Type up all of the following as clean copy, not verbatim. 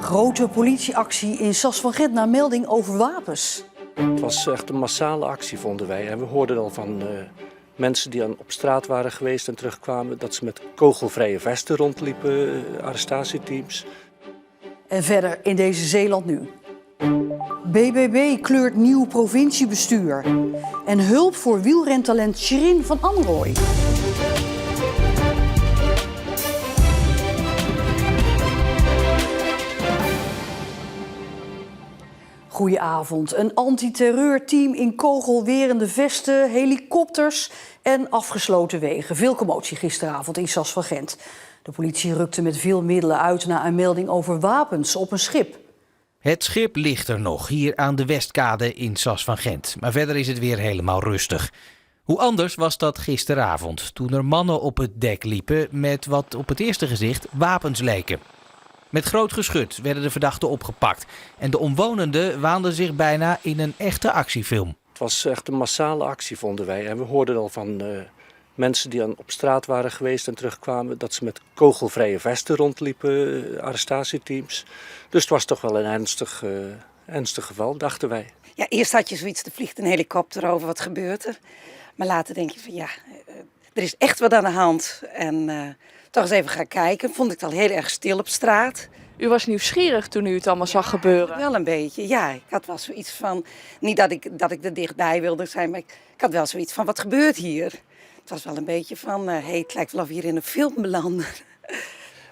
Grote politieactie in Sas van Gent na melding over wapens. Het was echt een massale actie, vonden wij. En we hoorden al van mensen die op straat waren geweest en terugkwamen... dat ze met kogelvrije vesten rondliepen, arrestatieteams. En verder in deze Zeeland nu. BBB kleurt nieuw provinciebestuur. En hulp voor wielrentalent Shirin van Anrooy. Goedenavond. Een antiterreurteam in kogelwerende vesten, helikopters en afgesloten wegen. Veel commotie gisteravond in Sas van Gent. De politie rukte met veel middelen uit na een melding over wapens op een schip. Het schip ligt er nog, hier aan de Westkade in Sas van Gent. Maar verder is het weer helemaal rustig. Hoe anders was dat gisteravond, toen er mannen op het dek liepen met wat op het eerste gezicht wapens leken. Met groot geschut werden de verdachten opgepakt. En de omwonenden waanden zich bijna in een echte actiefilm. Het was echt een massale actie, vonden wij. En we hoorden al van mensen die op straat waren geweest en terugkwamen... dat ze met kogelvrije vesten rondliepen, arrestatieteams. Dus het was toch wel een ernstig geval, dachten wij. Ja, eerst had je zoiets, er vliegt een helikopter over, wat gebeurt er? Maar later denk je van ja, er is echt wat aan de hand. En toch eens even gaan kijken, vond ik het al heel erg stil op straat. U was nieuwsgierig toen u het allemaal zag gebeuren? Wel een beetje, ja. Ik had wel zoiets van, niet dat ik er dichtbij wilde zijn, maar ik had wel zoiets van, wat gebeurt hier? Het was wel een beetje van, het lijkt wel of we hier in een film belanden.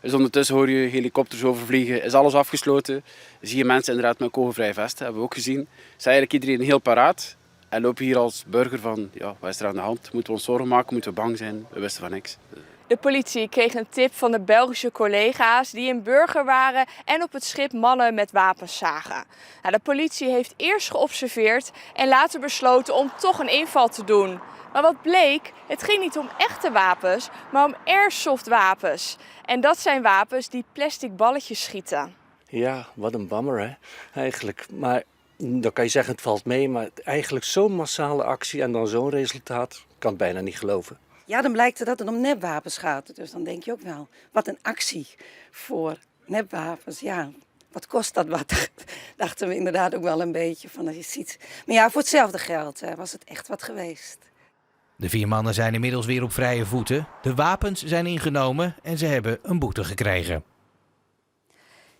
Dus ondertussen hoor je helikopters overvliegen, is alles afgesloten. Zie je mensen inderdaad met kogelvrije vesten, hebben we ook gezien. Is eigenlijk iedereen heel paraat. En lopen hier als burger van, ja, wat is er aan de hand? Moeten we ons zorgen maken? Moeten we bang zijn? We wisten van niks. De politie kreeg een tip van de Belgische collega's die in Burger waren en op het schip mannen met wapens zagen. Nou, de politie heeft eerst geobserveerd en later besloten om toch een inval te doen. Maar wat bleek, het ging niet om echte wapens, maar om airsoftwapens. En dat zijn wapens die plastic balletjes schieten. Ja, wat een bammer hè, eigenlijk. Maar dan kan je zeggen het valt mee, maar eigenlijk zo'n massale actie en dan zo'n resultaat, ik kan het bijna niet geloven. Ja, dan blijkt dat het om nepwapens gaat. Dus dan denk je ook wel, wat een actie voor nepwapens. Ja, wat kost dat wat? Dachten we inderdaad ook wel een beetje van als je ziet. Maar ja, voor hetzelfde geld was het echt wat geweest. De 4 mannen zijn inmiddels weer op vrije voeten. De wapens zijn ingenomen en ze hebben een boete gekregen.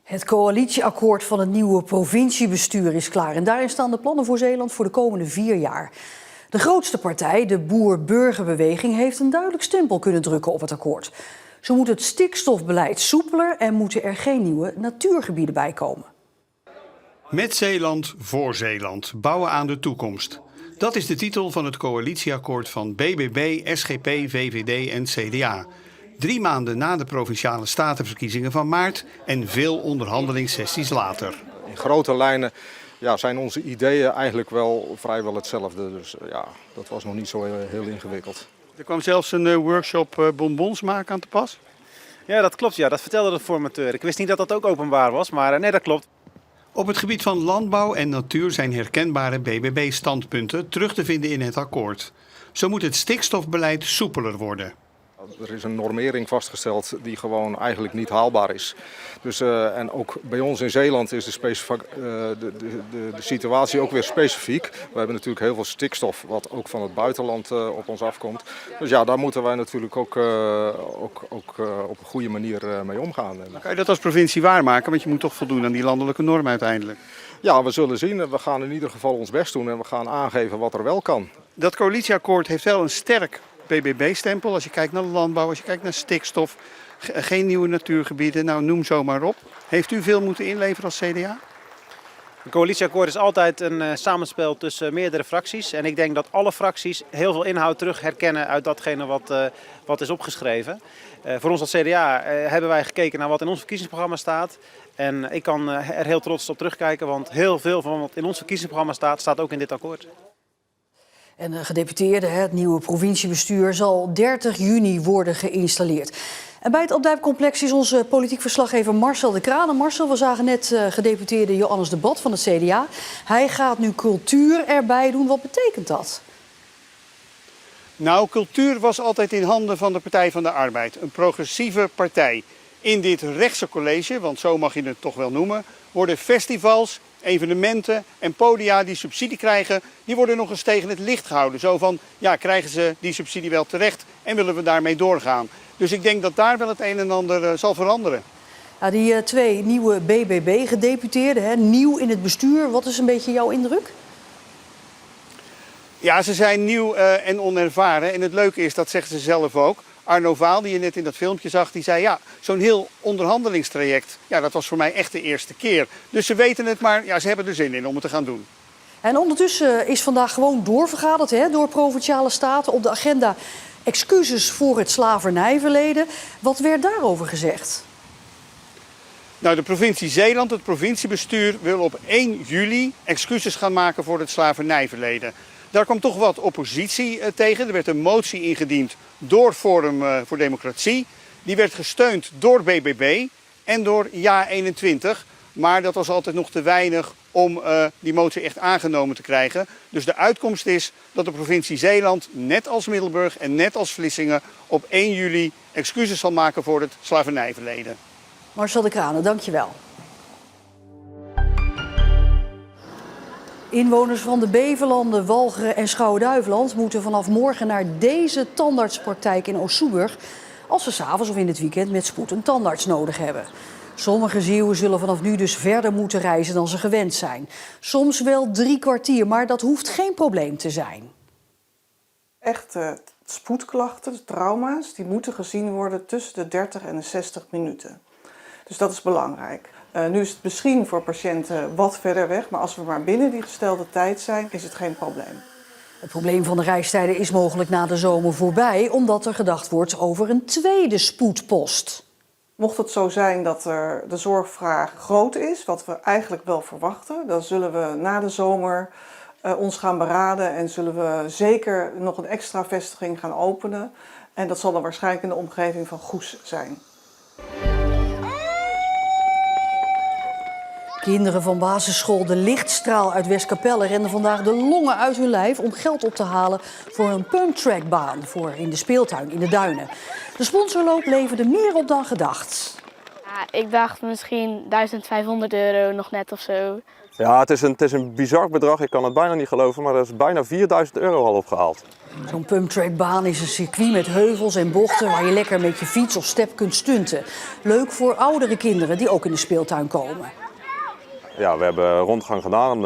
Het coalitieakkoord van het nieuwe provinciebestuur is klaar. En daarin staan de plannen voor Zeeland voor de komende 4 jaar. De grootste partij, de Boer-Burgerbeweging, heeft een duidelijk stempel kunnen drukken op het akkoord. Zo moet het stikstofbeleid soepeler en moeten er geen nieuwe natuurgebieden bij komen. Met Zeeland voor Zeeland. Bouwen aan de toekomst. Dat is de titel van het coalitieakkoord van BBB, SGP, VVD en CDA. 3 maanden na de provinciale statenverkiezingen van maart en veel onderhandelingssessies later. In grote lijnen zijn onze ideeën eigenlijk wel vrijwel hetzelfde. Dus ja, dat was nog niet zo heel ingewikkeld. Er kwam zelfs een workshop bonbons maken aan te pas. Ja, dat klopt. Ja. Dat vertelde de formateur. Ik wist niet dat dat ook openbaar was, maar nee, dat klopt. Op het gebied van landbouw en natuur zijn herkenbare BBB-standpunten terug te vinden in het akkoord. Zo moet het stikstofbeleid soepeler worden. Er is een normering vastgesteld die gewoon eigenlijk niet haalbaar is. Dus, en ook bij ons in Zeeland is de situatie ook weer specifiek. We hebben natuurlijk heel veel stikstof wat ook van het buitenland op ons afkomt. Dus ja, daar moeten wij natuurlijk ook op een goede manier mee omgaan. Kan je dat als provincie waarmaken? Want je moet toch voldoen aan die landelijke norm uiteindelijk. Ja, we zullen zien. We gaan in ieder geval ons best doen en we gaan aangeven wat er wel kan. Dat coalitieakkoord heeft wel een sterk BBB-stempel. Als je kijkt naar de landbouw, als je kijkt naar stikstof, geen nieuwe natuurgebieden, nou noem zo maar op. Heeft u veel moeten inleveren als CDA? Een coalitieakkoord is altijd een samenspel tussen meerdere fracties. En ik denk dat alle fracties heel veel inhoud terug herkennen uit datgene wat is opgeschreven. Voor ons als CDA hebben wij gekeken naar wat in ons verkiezingsprogramma staat. En ik kan er heel trots op terugkijken, want heel veel van wat in ons verkiezingsprogramma staat, staat ook in dit akkoord. En de gedeputeerde, het nieuwe provinciebestuur, zal 30 juni worden geïnstalleerd. En bij het Opdijpcomplex is onze politiek verslaggever Marcel de Kraan. En Marcel, we zagen net gedeputeerde Johannes de Bad van het CDA. Hij gaat nu cultuur erbij doen. Wat betekent dat? Nou, cultuur was altijd in handen van de Partij van de Arbeid. Een progressieve partij. In dit rechtse college, want zo mag je het toch wel noemen, worden festivals, evenementen en podia die subsidie krijgen, die worden nog eens tegen het licht gehouden. Zo van, ja, krijgen ze die subsidie wel terecht en willen we daarmee doorgaan? Dus ik denk dat daar wel het een en ander zal veranderen. Ja, die 2 nieuwe BBB-gedeputeerden, nieuw in het bestuur, wat is een beetje jouw indruk? Ja, ze zijn nieuw en onervaren. En het leuke is, dat zeggen ze zelf ook. Arno Vaal, die je net in dat filmpje zag, die zei ja, zo'n heel onderhandelingstraject, ja, dat was voor mij echt de eerste keer. Dus ze weten het, maar ja, ze hebben er zin in om het te gaan doen. En ondertussen is vandaag gewoon doorvergaderd door Provinciale Staten. Op de agenda excuses voor het slavernijverleden. Wat werd daarover gezegd? Nou, de provincie Zeeland, het provinciebestuur, wil op 1 juli excuses gaan maken voor het slavernijverleden. Daar kwam toch wat oppositie tegen. Er werd een motie ingediend door Forum voor Democratie. Die werd gesteund door BBB en door JA21. Maar dat was altijd nog te weinig om die motie echt aangenomen te krijgen. Dus de uitkomst is dat de provincie Zeeland, net als Middelburg en net als Vlissingen, op 1 juli excuses zal maken voor het slavernijverleden. Marcel de Kranen, dankjewel. Inwoners van de Beverlanden, Walcheren en Schouwen-Duiveland moeten vanaf morgen naar deze tandartspraktijk in Oost-Soeburg als ze 's avonds of in het weekend met spoed een tandarts nodig hebben. Sommige Zeeuwen zullen vanaf nu dus verder moeten reizen dan ze gewend zijn. Soms wel 3 kwartier, maar dat hoeft geen probleem te zijn. Echte spoedklachten, trauma's, die moeten gezien worden tussen de 30 en de 60 minuten. Dus dat is belangrijk. Nu is het misschien voor patiënten wat verder weg, maar als we maar binnen die gestelde tijd zijn, is het geen probleem. Het probleem van de reistijden is mogelijk na de zomer voorbij, omdat er gedacht wordt over een tweede spoedpost. Mocht het zo zijn dat er de zorgvraag groot is, wat we eigenlijk wel verwachten, dan zullen we na de zomer ons gaan beraden en zullen we zeker nog een extra vestiging gaan openen. En dat zal dan waarschijnlijk in de omgeving van Goes zijn. Kinderen van basisschool De Lichtstraal uit Westkapelle renden vandaag de longen uit hun lijf om geld op te halen voor een pumptrackbaan voor in de speeltuin in de Duinen. De sponsorloop leverde meer op dan gedacht. Ja, ik dacht misschien €1500 nog net of zo. Ja, het is een bizar bedrag. Ik kan het bijna niet geloven, maar er is bijna €4000 al opgehaald. Zo'n pumptrackbaan is een circuit met heuvels en bochten waar je lekker met je fiets of step kunt stunten. Leuk voor oudere kinderen die ook in de speeltuin komen. Ja, we hebben een rondgang gedaan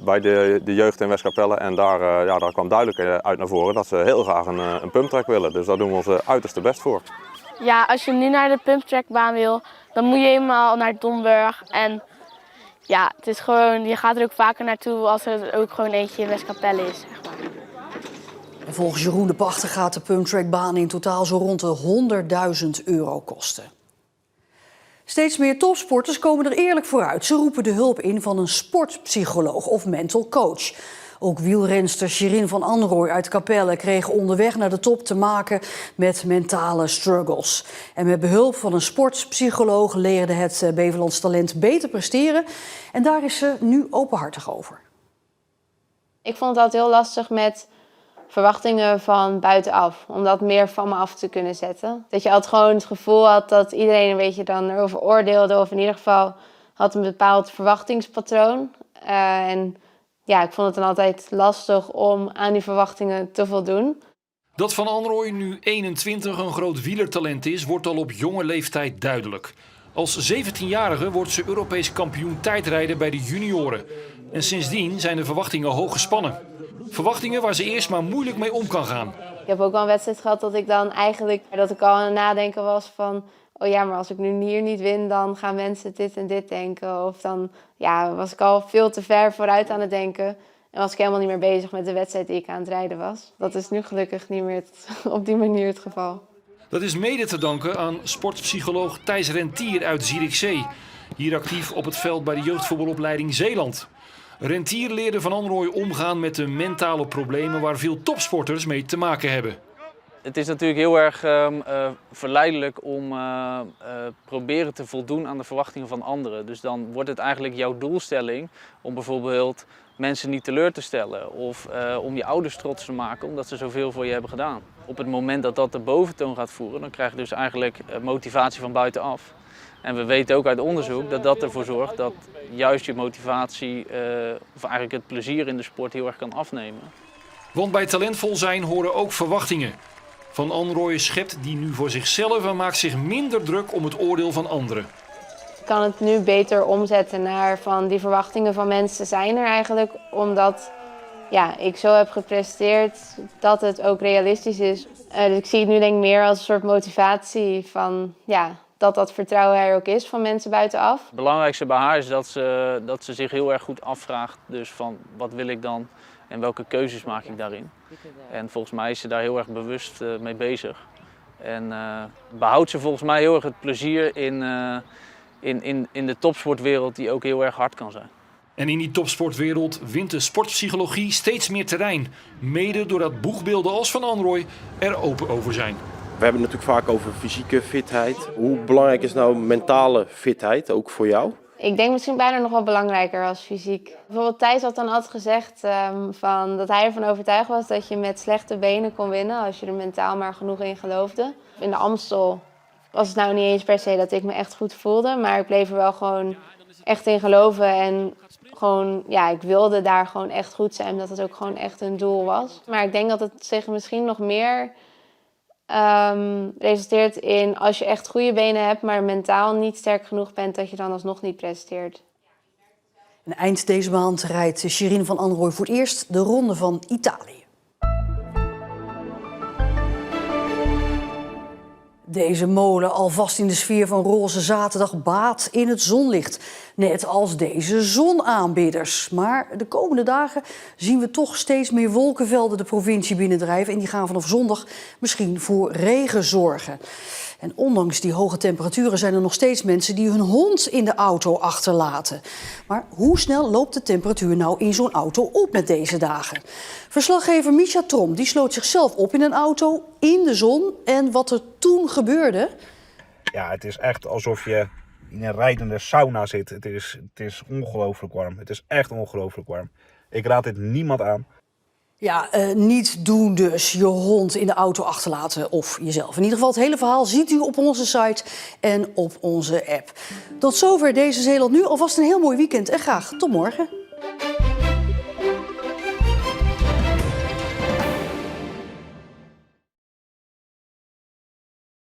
bij de jeugd in Westkapelle en daar kwam duidelijk uit naar voren dat ze heel graag een pumptrack willen. Dus daar doen we ons uiterste best voor. Ja, als je nu naar de pumptrackbaan wil, dan moet je helemaal naar Domburg. En ja, het is gewoon, je gaat er ook vaker naartoe als er ook gewoon eentje in Westkapelle is, zeg maar. En volgens Jeroen de Pachter gaat de pumptrackbaan in totaal zo rond de €100.000 kosten. Steeds meer topsporters komen er eerlijk vooruit. Ze roepen de hulp in van een sportpsycholoog of mental coach. Ook wielrenster Shirin van Anrooy uit Capelle kreeg onderweg naar de top te maken met mentale struggles. En met behulp van een sportpsycholoog leerde het Beverlands talent beter presteren. En daar is ze nu openhartig over. Ik vond het altijd heel lastig met verwachtingen van buitenaf. Om dat meer van me af te kunnen zetten. Dat je altijd gewoon het gevoel had dat iedereen een beetje dan erover oordeelde. Of in ieder geval had een bepaald verwachtingspatroon. En ja, ik vond het dan altijd lastig om aan die verwachtingen te voldoen. Dat Van Anrooy nu 21 een groot wielertalent is, wordt al op jonge leeftijd duidelijk. Als 17-jarige wordt ze Europees kampioen tijdrijden bij de junioren. En sindsdien zijn de verwachtingen hoog gespannen. Verwachtingen waar ze eerst maar moeilijk mee om kan gaan. Ik heb ook al een wedstrijd gehad dat ik dan eigenlijk dat ik al aan het nadenken was van, oh ja, maar als ik nu hier niet win, dan gaan mensen dit en dit denken. Of dan was ik al veel te ver vooruit aan het denken. En was ik helemaal niet meer bezig met de wedstrijd die ik aan het rijden was. Dat is nu gelukkig niet meer op die manier het geval. Dat is mede te danken aan sportpsycholoog Thijs Rentier uit Zierikzee. Hier actief op het veld bij de jeugdvoetbalopleiding Zeeland. Rentier leerde Van Anrooy omgaan met de mentale problemen waar veel topsporters mee te maken hebben. Het is natuurlijk heel erg verleidelijk om proberen te voldoen aan de verwachtingen van anderen. Dus dan wordt het eigenlijk jouw doelstelling om bijvoorbeeld mensen niet teleur te stellen of om je ouders trots te maken omdat ze zoveel voor je hebben gedaan. Op het moment dat dat de boventoon gaat voeren, dan krijg je dus eigenlijk motivatie van buitenaf. En we weten ook uit onderzoek dat dat ervoor zorgt dat juist je motivatie of eigenlijk het plezier in de sport heel erg kan afnemen. Want bij talentvol zijn horen ook verwachtingen. Van Anrooy schept die nu voor zichzelf en maakt zich minder druk om het oordeel van anderen. Ik kan het nu beter omzetten naar van die verwachtingen van mensen zijn er eigenlijk. Omdat ik zo heb gepresteerd dat het ook realistisch is. Dus ik zie het nu denk ik meer als een soort motivatie van dat vertrouwen er ook is van mensen buitenaf. Het belangrijkste bij haar is dat ze zich heel erg goed afvraagt dus van wat wil ik dan en welke keuzes maak ik daarin. En volgens mij is ze daar heel erg bewust mee bezig. En behoudt ze volgens mij heel erg het plezier in de topsportwereld die ook heel erg hard kan zijn. En in die topsportwereld wint de sportpsychologie steeds meer terrein. Mede doordat boegbeelden als Van Anrooy er open over zijn. We hebben het natuurlijk vaak over fysieke fitheid. Hoe belangrijk is nou mentale fitheid, ook voor jou? Ik denk misschien bijna nog wel belangrijker als fysiek. Bijvoorbeeld Thijs had dan altijd gezegd dat hij ervan overtuigd was dat je met slechte benen kon winnen als je er mentaal maar genoeg in geloofde. In de Amstel was het nou niet eens per se dat ik me echt goed voelde, maar ik bleef er wel gewoon echt in geloven en gewoon, ik wilde daar gewoon echt goed zijn, omdat het ook gewoon echt een doel was. Maar ik denk dat het zich misschien nog meer resulteert in als je echt goede benen hebt, maar mentaal niet sterk genoeg bent, dat je dan alsnog niet presteert. En eind deze maand rijdt Sherine van Anrooy voor het eerst de Ronde van Italië. Deze molen alvast in de sfeer van Roze Zaterdag baat in het zonlicht. Net als deze zonaanbidders. Maar de komende dagen zien we toch steeds meer wolkenvelden de provincie binnendrijven. En die gaan vanaf zondag misschien voor regen zorgen. En ondanks die hoge temperaturen zijn er nog steeds mensen die hun hond in de auto achterlaten. Maar hoe snel loopt de temperatuur nou in zo'n auto op met deze dagen? Verslaggever Misha Trom die sloot zichzelf op in een auto in de zon. En wat er toen gebeurde? Ja, het is echt alsof je in een rijdende sauna zit. Het is ongelooflijk warm. Het is echt ongelooflijk warm. Ik raad dit niemand aan. Ja, niet doen dus. Je hond in de auto achterlaten of jezelf. In ieder geval het hele verhaal ziet u op onze site en op onze app. Tot zover deze Zeeland Nu. Alvast een heel mooi weekend en graag tot morgen.